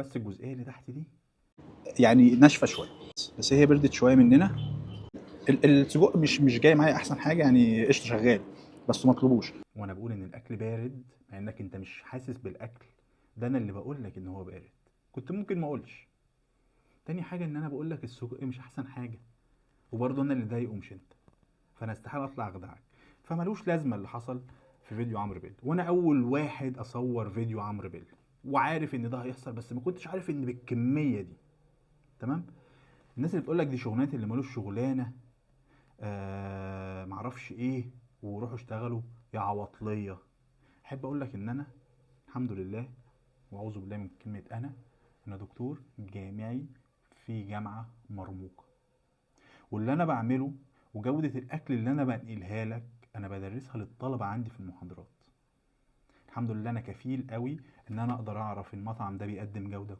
بس الجزئيه اللي تحت دي يعني ناشفه شويه، بس هي بردت شويه مننا. السجق مش جاي معايا احسن حاجه يعني، قشطه شغال بس ما اطلبوش. وانا بقول ان الاكل بارد مع انك انت مش حاسس بالاكل، ده انا اللي بقول لك ان هو بارد، كنت ممكن ما اقولش. تاني حاجه ان انا بقول لك السجق مش احسن حاجه، وبرضه انا اللي ضايقه مش انت، فانا استحاله اطلع اخدعك. فملوش لازمه اللي حصل في فيديو عمرو بيل، وانا اول واحد اصور فيديو عمرو بيل وعارف ان ده هيحصل، بس ما كنتش عارف ان بالكميه دي. تمام. الناس اللي بتقول لك دي شغلانه اللي ملوش شغلانه، معرفش ايه، وروحوا اشتغلوا يا عواطليه. احب اقول لك ان انا الحمد لله، واعوذ بالله من كلمه انا دكتور جامعي في جامعه مرموقه، واللي انا بعمله وجوده الاكل اللي انا بنقلها لك انا بدرسها للطلبه عندي في المحاضرات. الحمد لله انا كفيل قوي ان انا اقدر اعرف المطعم ده بيقدم جوده